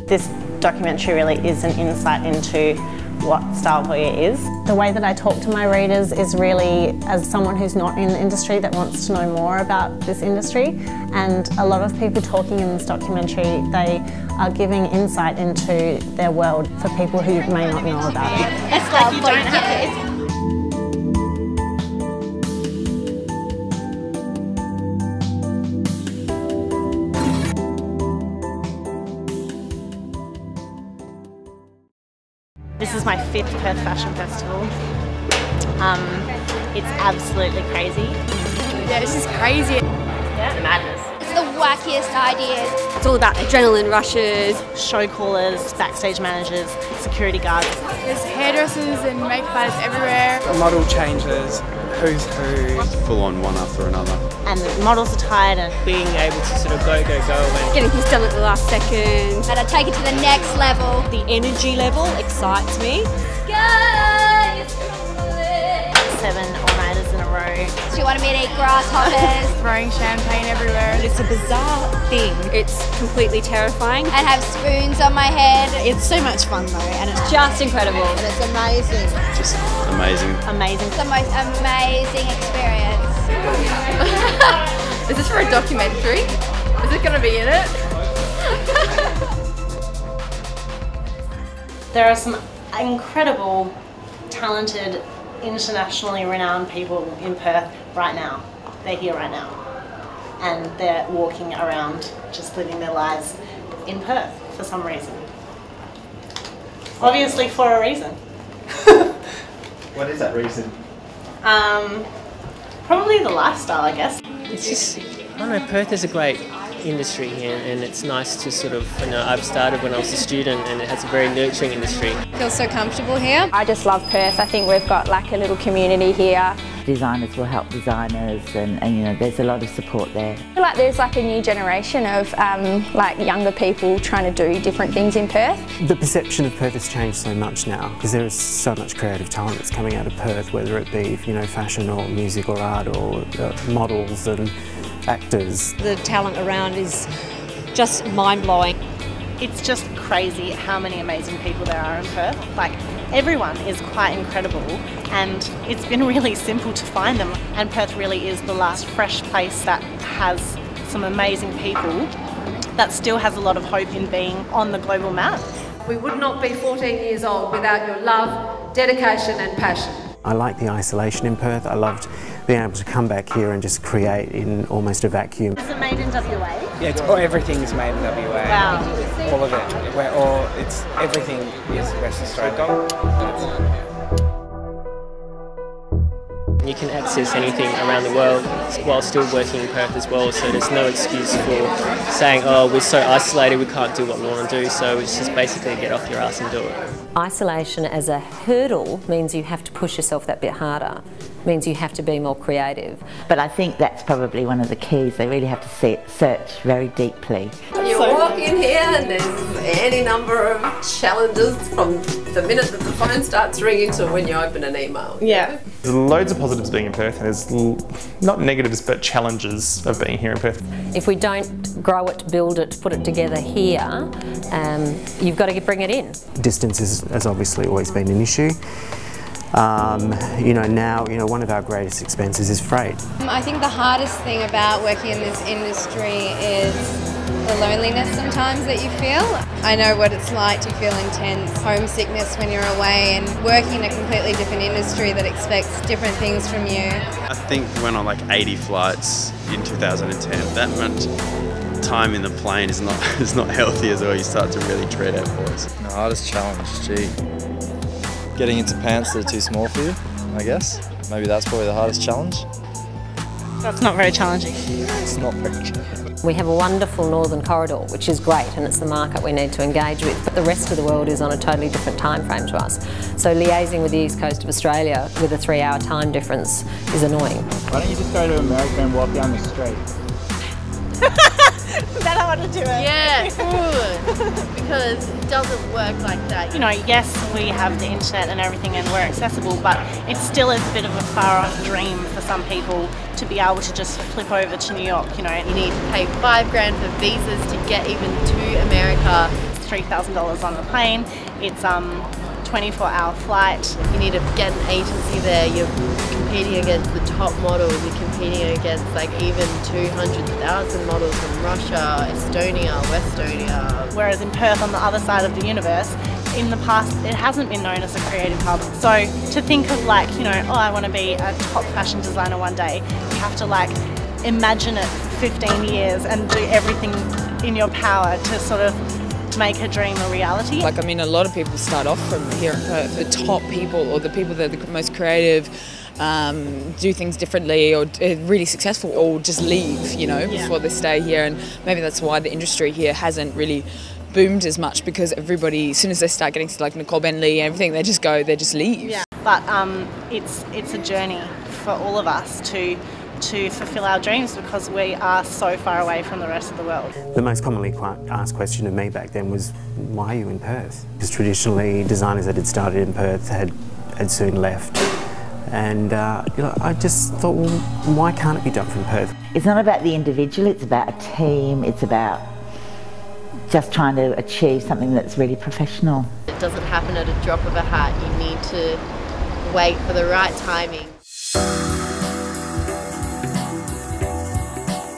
This documentary really is an insight into what Style Voyeur is. The way that I talk to my readers is really as someone who's not in the industry that wants to know more about this industry, and a lot of people talking in this documentary, they are giving insight into their world for people who may not know about it. It's like you don't have to. This is my 5th Perth Fashion Festival. It's absolutely crazy. Yeah, this is crazy. Yeah. It's madness. It's the wackiest ideas. It's all about adrenaline rushes. Show callers, backstage managers, security guards. There's hairdressers and makeup artists everywhere. Model changes, who's who. Full on one after another. And the models are tired and Being able to sort of go and Getting things done at the last second. And I take it to the next level. The energy level excites me. Guys, 7 all-nighters in a row. do you want me to eat grasshoppers? Throwing champagne everywhere. It's a bizarre thing. It's completely terrifying. And have spoons on my head. It's so much fun though, and it's Just incredible. And it's amazing. Just amazing. Amazing. It's the most amazing experience. Is this for a documentary? Is it going to be in it? There are some incredible, talented, internationally renowned people in Perth right now. They're here right now. And they're walking around, just living their lives in Perth for some reason. Obviously for a reason. What is that reason? Probably the lifestyle, I guess. It's just, I don't know, Perth is a great industry here, and it's nice to sort of, you know, I've started when I was a student and it has a very nurturing industry. I feel so comfortable here. I just love Perth. I think we've got like a little community here. Designers will help designers, and you know, there's a lot of support there. I feel like there's like a new generation of like younger people trying to do different things in Perth. The perception of Perth has changed so much now because there is so much creative talent that's coming out of Perth, whether it be, you know, fashion or music or art or models and actors. The talent around is just mind-blowing. It's just crazy how many amazing people there are in Perth. Like, everyone is quite incredible, and it's been really simple to find them. And Perth really is the last fresh place that has some amazing people that still has a lot of hope in being on the global map. We would not be 14 years old without your love, dedication and passion. I like the isolation in Perth. I loved being able to come back here and just create in almost a vacuum. Is it made in WA? Yeah, everything's made in WA. Wow. All of it. Everything is West Australia. You can access anything around the world while still working in Perth as well, so there's no excuse for saying, oh, we're so isolated, we can't do what we want to do, so it's just basically get off your ass and do it. Isolation as a hurdle means you have to push yourself that bit harder, means you have to be more creative. But I think that's probably one of the keys. They really have to search very deeply. You walk in here and there's any number of challenges from the minute that the phone starts ringing to when you open an email. Yeah. There's loads of positives being in Perth, and there's not negatives but challenges of being here in Perth. If we don't grow it, build it, put it together here, you've got to bring it in. Distance has obviously always been an issue. You know, now, you know, one of our greatest expenses is freight. I think the hardest thing about working in this industry is the loneliness sometimes that you feel. I know what it's like to feel intense homesickness when you're away, and working in a completely different industry that expects different things from you. I think we went on like 80 flights in 2010. That much time in the plane is not healthy as well. You start to really dread airports. The hardest challenge, gee. Getting into pants that are too small for you, I guess. Maybe that's probably the hardest challenge. That's not very challenging. It's not very challenging. We have a wonderful northern corridor, which is great, and it's the market we need to engage with, but the rest of the world is on a totally different time frame to us. So liaising with the east coast of Australia with a 3-hour time difference is annoying. Why don't you just go to America and walk down the street? Is that how I want to do it? Yeah, good. Because it doesn't work like that. You know, yes, we have the internet and everything and we're accessible, but it still is a bit of a far-off dream for some people to be able to just flip over to New York, you know. You need to pay $5 grand for visas to get even to America. $3,000 on the plane. It's 24-hour flight. You need to get an agency there. You're competing against the top models. You're competing against like even 200,000 models from Russia, Estonia, Westonia. Whereas in Perth, on the other side of the universe, in the past it hasn't been known as a creative hub. So to think of like, you know, oh, I want to be a top fashion designer one day, you have to like imagine it for 15 years and do everything in your power to sort of make a dream a reality. Like, I mean, a lot of people start off from here in Perth. The top people, or the people that are the most creative, do things differently, or really successful, or just leave, you know, before they stay here. And maybe that's why the industry here hasn't really boomed as much, because everybody, as soon as they start getting to like Nicole Bentley and everything, they just go, they just leave. Yeah. But it's a journey for all of us to fulfill our dreams, because we are so far away from the rest of the world. The most commonly asked question of me back then was, why are you in Perth? Because traditionally designers that had started in Perth had soon left. And you know, I just thought, well, why can't it be done from Perth? It's not about the individual, it's about a team, it's about just trying to achieve something that's really professional. It doesn't happen at a drop of a hat. You need to wait for the right timing.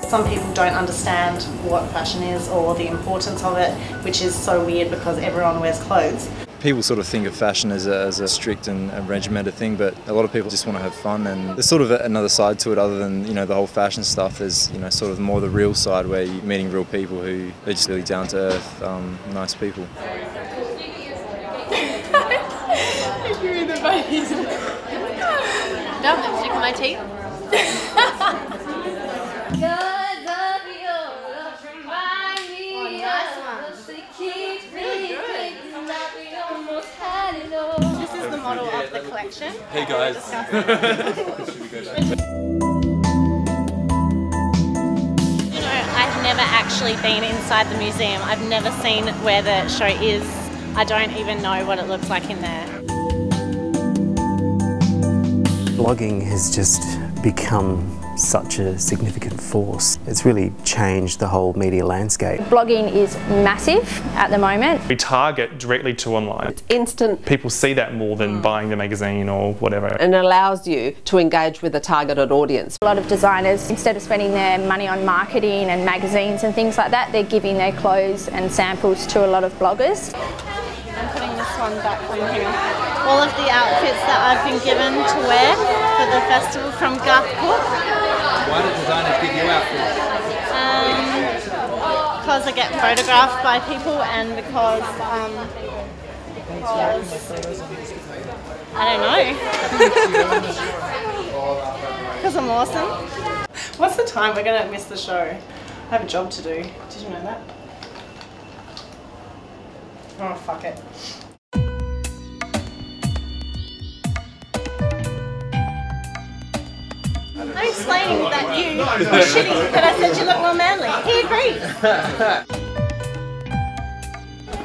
Some people don't understand what fashion is or the importance of it, which is so weird because everyone wears clothes. People sort of think of fashion as a strict and a regimented thing, but a lot of people just want to have fun, and there's sort of another side to it other than, you know, the whole fashion stuff. There's, you know, sort of more the real side where you're meeting real people who are just really down to earth, nice people. You're the babies. Don't lipstick on my teeth. This is the model of the collection. Hey guys. You know, I've never actually been inside the museum. I've never seen where the show is. I don't even know what it looks like in there. Blogging has just become such a significant force. It's really changed the whole media landscape. Blogging is massive at the moment. We target directly to online. It's instant. People see that more than buying the magazine or whatever. And it allows you to engage with a targeted audience. A lot of designers, instead of spending their money on marketing and magazines and things like that, they're giving their clothes and samples to a lot of bloggers. I'm putting this one back on here. All of the outfits that I've been given to wear for the festival from GARTH. Why do designers give you outfits? Because I get photographed by people, and because I don't know. Because I'm awesome. What's the time? We're going to miss the show. I have a job to do. Did you know that? Oh, fuck it. I'm explaining that you were shitty, but I said you look more manly. He agrees.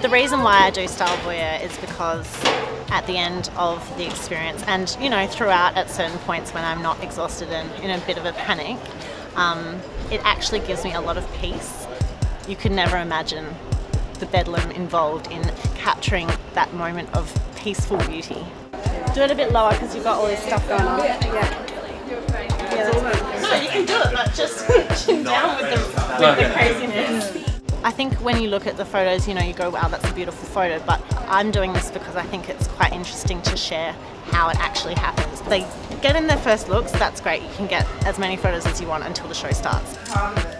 The reason why I do Style Voyeur is because at the end of the experience, and you know, throughout at certain points when I'm not exhausted and in a bit of a panic, it actually gives me a lot of peace. You could never imagine the bedlam involved in capturing that moment of peaceful beauty. Do it a bit lower because you've got all this stuff going on. Yeah. No, you can do it, but just chin down with the craziness. I think when you look at the photos, you know, you go, wow, that's a beautiful photo, but I'm doing this because I think it's quite interesting to share how it actually happens. They get in their first looks, that's great. You can get as many photos as you want until the show starts.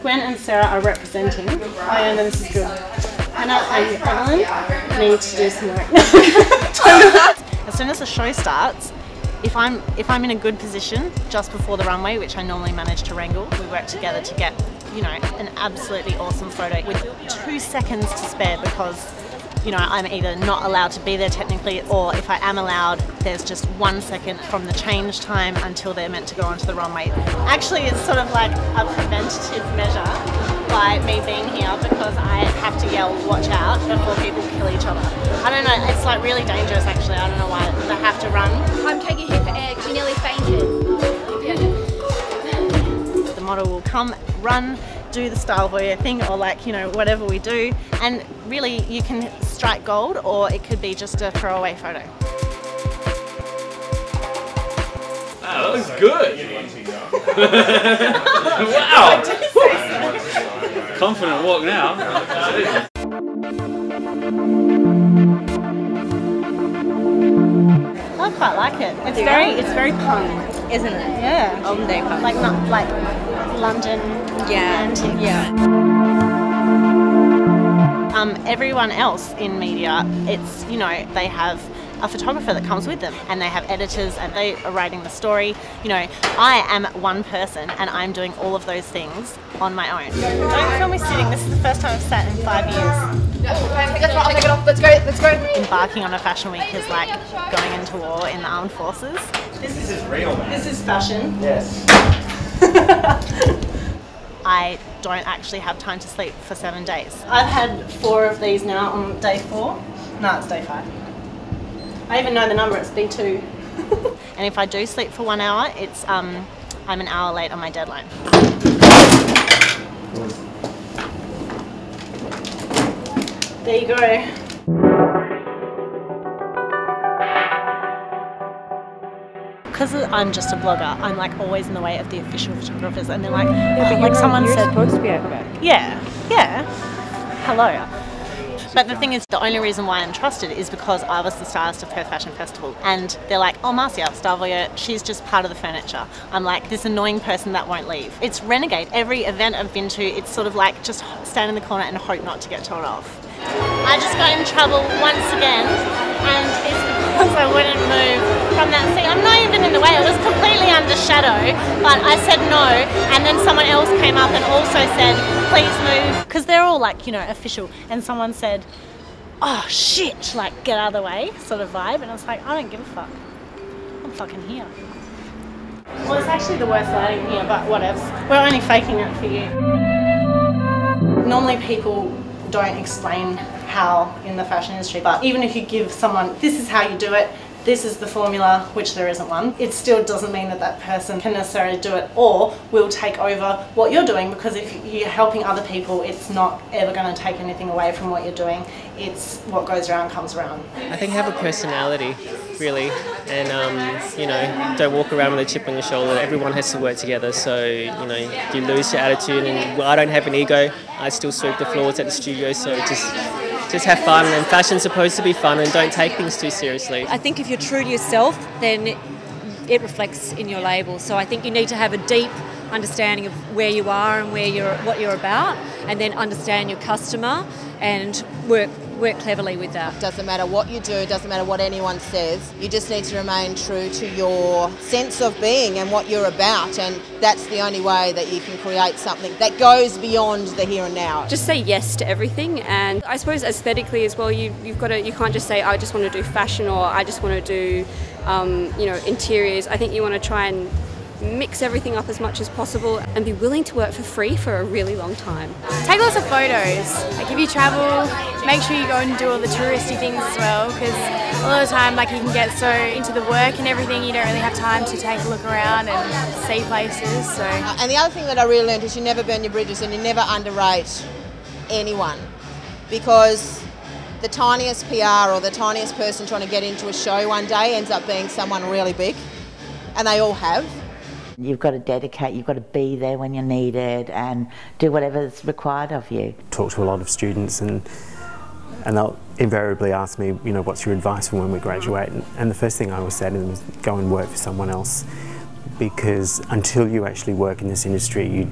Gwen and Sarah are representing. Oh yeah, no, this is good. Hannah and Evelyn need to do some work. As soon as the show starts, if I'm in a good position just before the runway, which I normally manage to wrangle, we work together to get, you know, an absolutely awesome photo with 2 seconds to spare, because, you know, I'm either not allowed to be there technically, or if I am allowed, there's just 1 second from the change time until they're meant to go onto the runway. Actually, it's sort of like a preventative measure by me being here, because I have to yell, watch out, before people kill each other. I don't know, it's like really dangerous actually. I don't know why they have to run. I'm taking her for air, she nearly fainted. The model will come, run do the Style Voyeur thing, or like, you know, whatever we do. And really, you can strike gold, or it could be just a throwaway photo. Wow, that looks good. Wow. Confident walk now. I quite like it. It's very punk, isn't it? Yeah. Day punk. Like not like London. Yeah. Everyone else in media, it's, you know, they have a photographer that comes with them, and they have editors, and they are writing the story. You know, I am one person, and I'm doing all of those things on my own. Don't film me sitting. This is the first time I've sat in 5 years. I'll take it off. Let's go. Let's go. Embarking on a fashion week is like going into war in the armed forces. This is real, man. This is fashion. Yes. I don't actually have time to sleep for 7 days. I've had 4 of these now on day 4. No, it's day 5. I even know the number, it's B2. And if I do sleep for 1 hour, it's I'm an hour late on my deadline. There you go. Because I'm just a blogger, I'm like always in the way of the official photographers, and they're like, oh, like someone said, supposed to be over there. yeah, hello. But the thing is, the only reason why I'm trusted is because I was the stylist of Perth Fashion Festival, and they're like, oh, Marcia, Style Voyeur, she's just part of the furniture. I'm like this annoying person that won't leave. It's renegade. Every event I've been to, it's sort of like just stand in the corner and hope not to get told off. I just got in trouble once again, and it's because I wouldn't move from that seat. I'm not even in the way, it was completely under shadow, but I said no, and then someone else came up and also said, please move, because they're all like, you know, official, and someone said, oh shit, like get out of the way, sort of vibe, and I was like, I don't give a fuck. I'm fucking here. Well, it's actually the worst lighting here, but whatevs. We're only faking it for you. Normally people don't explain how in the fashion industry, but even if you give someone, this is how you do it, this is the formula, which there isn't one, it still doesn't mean that that person can necessarily do it or will take over what you're doing, because if you're helping other people, it's not ever going to take anything away from what you're doing. It's what goes around comes around. I think have a personality, really, and you know, don't walk around with a chip on your shoulder. Everyone has to work together, so you know, you lose your attitude. And well, I don't have an ego. I still sweep the floors at the studio, so just have fun, and fashion's supposed to be fun, and don't take things too seriously. I think if you're true to yourself, then it reflects in your label. So I think you need to have a deep understanding of where you are and what you're about, and then understand your customer and work cleverly with that. Doesn't matter what you do, doesn't matter what anyone says, you just need to remain true to your sense of being and what you're about, and that's the only way that you can create something that goes beyond the here and now. Just say yes to everything, and I suppose aesthetically as well, you can't just say I just want to do fashion or I just want to do you know, interiors. I think you want to try and mix everything up as much as possible and be willing to work for free for a really long time. Take lots of photos. Like if you travel, make sure you go and do all the touristy things as well, because a lot of the time, like, you can get so into the work and everything, you don't really have time to take a look around and see places. So. And the other thing that I really learned is you never burn your bridges, and you never underrate anyone, because the tiniest PR or the tiniest person trying to get into a show one day ends up being someone really big, and they all have. You've got to dedicate, you've got to be there when you're needed and do whatever's required of you. Talk to a lot of students, and they'll invariably ask me, you know, what's your advice for when we graduate? And the first thing I always say to them is go and work for someone else, because until you actually work in this industry, you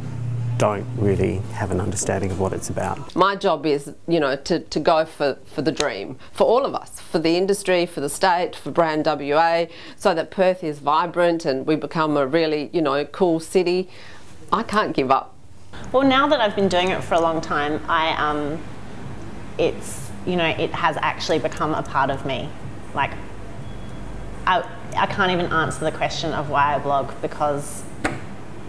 don't really have an understanding of what it's about. My job is, you know, to go for the dream, for all of us, for the industry, for the state, for Brand WA, so that Perth is vibrant and we become a really, you know, cool city. I can't give up. Well, now that I've been doing it for a long time, it's, you know, it has actually become a part of me. Like, I can't even answer the question of why I blog, because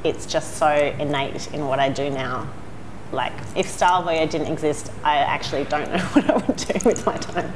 it's just so innate in what I do now. Like, if Style Voyeur didn't exist, I actually don't know what I would do with my time.